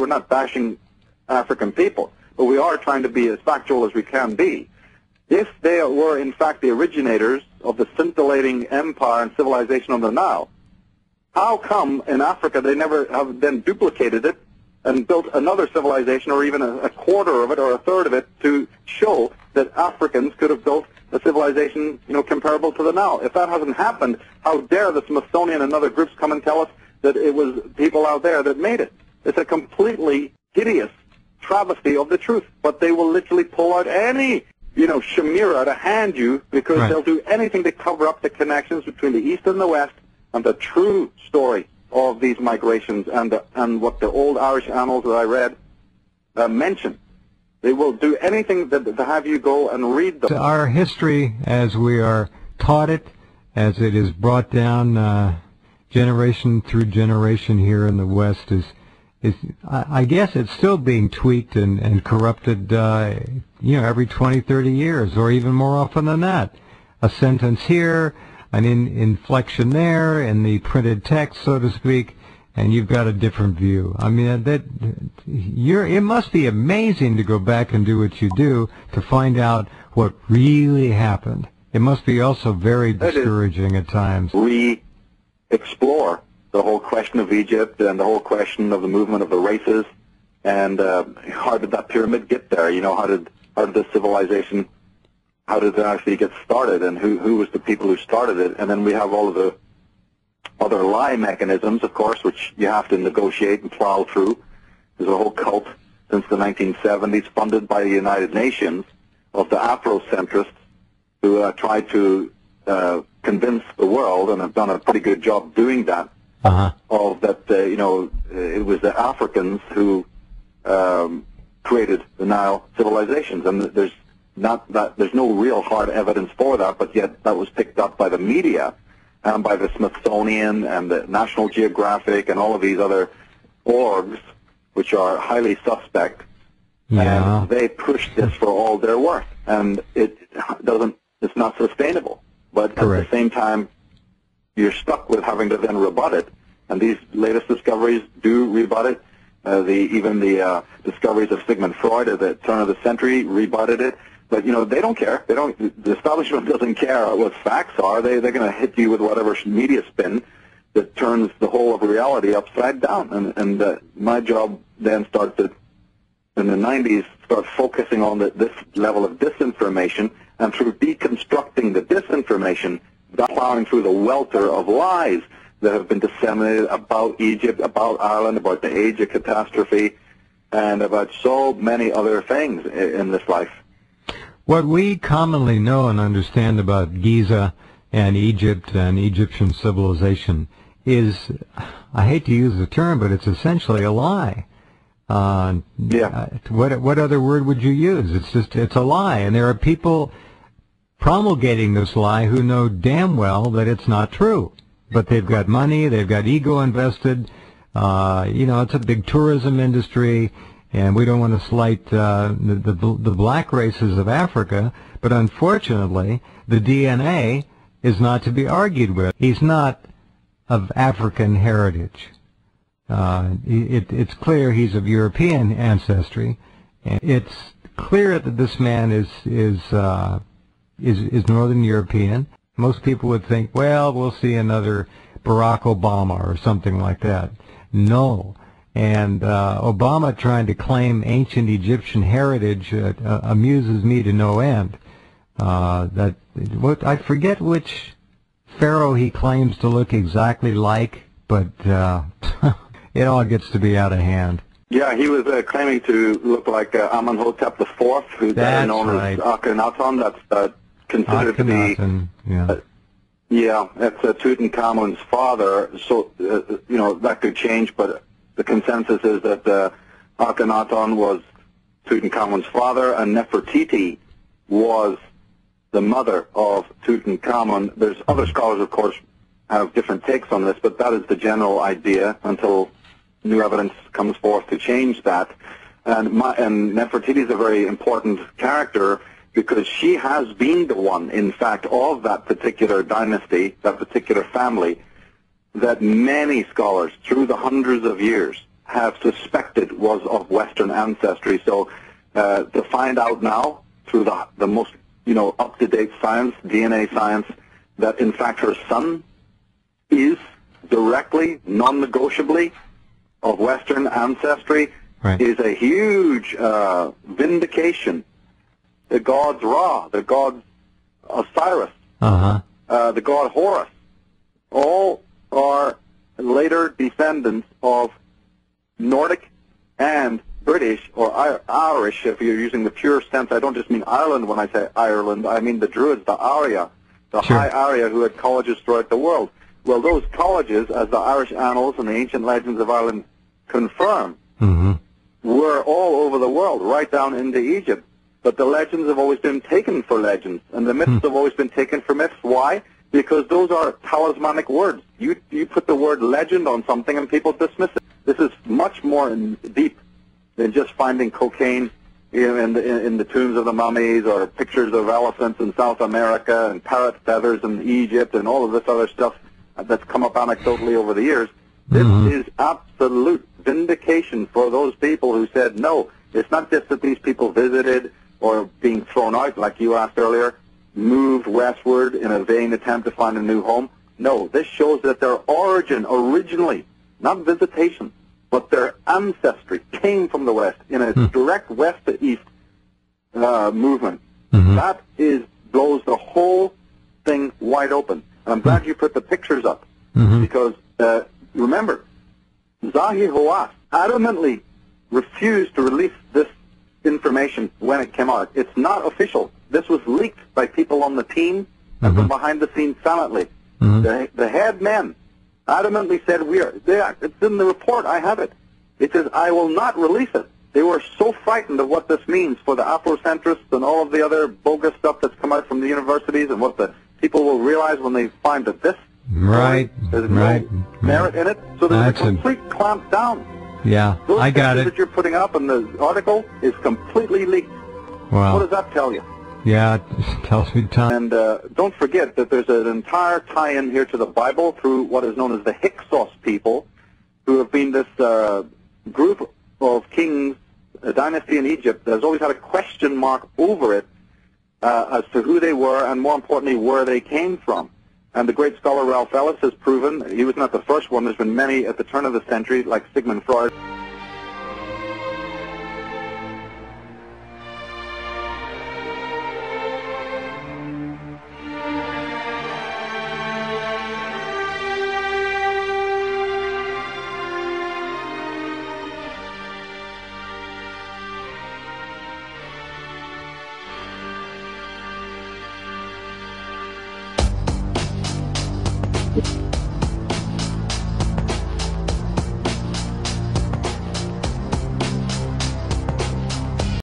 We're not bashing African people, but we are trying to be as factual as we can be. If they were, in fact, the originators of the scintillating empire and civilization on the Nile, how come in Africa they never have then duplicated it and built another civilization, or even a quarter of it or a third of it, to show that Africans could have built a civilization, comparable to the Nile? If that hasn't happened, how dare the Smithsonian and other groups come and tell us that it was people out there that made it? It's a completely hideous travesty of the truth. But they will literally pull out any, chimera to hand you, because they'll do anything to cover up the connections between the East and the West and the true story of these migrations and what the old Irish annals that I read mention. They will do anything to have you go and read them. Our history, as we are taught it, as it is brought down generation through generation here in the West, is I guess it's still being tweaked and corrupted, every 20, 30 years, or even more often than that. A sentence here, an inflection there, in the printed text, so to speak, and you've got a different view. I mean, it must be amazing to go back and do what you do to find out what really happened. It must be also very discouraging at times. We explore the whole question of Egypt and the whole question of the movement of the races, and how did that pyramid get there? How did the civilization, how did it actually get started, and who was the people who started it? And then we have all of the other lie mechanisms, of course, which you have to negotiate and plow through. There's a whole cult since the 1970s, funded by the United Nations, of the Afrocentrists, who tried to convince the world, and have done a pretty good job doing that, of that, it was the Africans who created the Nile civilizations, and there's no real hard evidence for that, but yet that was picked up by the media and by the Smithsonian and the National Geographic and all of these other orgs, which are highly suspect. And they push this for all they're worth, and it's not sustainable. But at the same time, you're stuck with having to then rebut it, and these latest discoveries do rebut it. Even the discoveries of Sigmund Freud at the turn of the century rebutted it. But they don't care. The establishment doesn't care what facts are. They're going to hit you with whatever media spin that turns the whole of reality upside down. And my job then starts in the 90s, start focusing on this level of disinformation, and through deconstructing the disinformation, plowing through the welter of lies that have been disseminated about Egypt, about Ireland, about the age of catastrophe, and about so many other things in this life. What we commonly know and understand about Giza and Egypt and Egyptian civilization is, I hate to use the term, but it's essentially a lie. What other word would you use? It's a lie, and there are people promulgating this lie who know damn well that it's not true. But they've got money, they've got ego invested. It's a big tourism industry, and we don't want to slight the black races of Africa, but unfortunately, the DNA is not to be argued with. He's not of African heritage. It's clear he's of European ancestry, and it's clear that this man is Northern European. Most people would think, well, we'll see another Barack Obama or something like that. No. And Obama trying to claim ancient Egyptian heritage amuses me to no end. I forget which pharaoh he claims to look exactly like, but it all gets to be out of hand. Yeah, he was claiming to look like Amenhotep IV, who's known as Akhenaten. That's considered to be, that's Tutankhamun's father. So, that could change, but the consensus is that Akhenaten was Tutankhamun's father, and Nefertiti was the mother of Tutankhamun. There's other scholars, of course, have different takes on this, but that is the general idea until new evidence comes forth to change that. And Nefertiti is a very important character because she has been the one, in fact, of that particular dynasty, that particular family, that many scholars, through the hundreds of years, have suspected was of Western ancestry. So to find out now through the most up-to-date science, DNA science, that in fact her son is directly, non-negotiably of Western ancestry is a huge vindication. The gods Ra, the gods Osiris, the god Horus, all are later descendants of Nordic and British or Irish, if you're using the pure sense. I don't just mean Ireland when I say Ireland. I mean the Druids, the Arya, the High Arya who had colleges throughout the world. Well, those colleges, as the Irish annals and the ancient legends of Ireland confirm, were all over the world, right down into Egypt. But the legends have always been taken for legends, and the myths have always been taken for myths. Why? Because those are talismanic words. You put the word legend on something and people dismiss it. This is much more deep than just finding cocaine in the tombs of the mummies, or pictures of elephants in South America and parrot feathers in Egypt and all of this other stuff that's come up anecdotally over the years. This is absolute vindication for those people who said, no, it's not just that these people visited or being thrown out, like you asked earlier, moved westward in a vain attempt to find a new home. No, this shows that their origin originally, not visitation, but their ancestry came from the West in a direct west to east movement. That blows the whole thing wide open. And I'm glad you put the pictures up, because remember, Zahi Hawass adamantly refused to release this information when it came out. It's not official. This was leaked by people on the team and from behind the scenes silently. The head men adamantly said, it's in the report, I have it. It says, I will not release it. They were so frightened of what this means for the Afrocentrists and all of the other bogus stuff that's come out from the universities, and what the people will realize when they find that this there's no merit in it. So there's a complete clamp down. Yeah, Those I got it. that you're putting up in the article is completely leaked. Wow. What does that tell you? Yeah, it tells me time. And don't forget that there's an entire tie-in here to the Bible through what is known as the Hyksos people, who have been this group of kings, a dynasty in Egypt that has always had a question mark over it as to who they were, and more importantly, where they came from. And the great scholar Ralph Ellis has proven, he was not the first one, there's been many at the turn of the century, like Sigmund Freud. You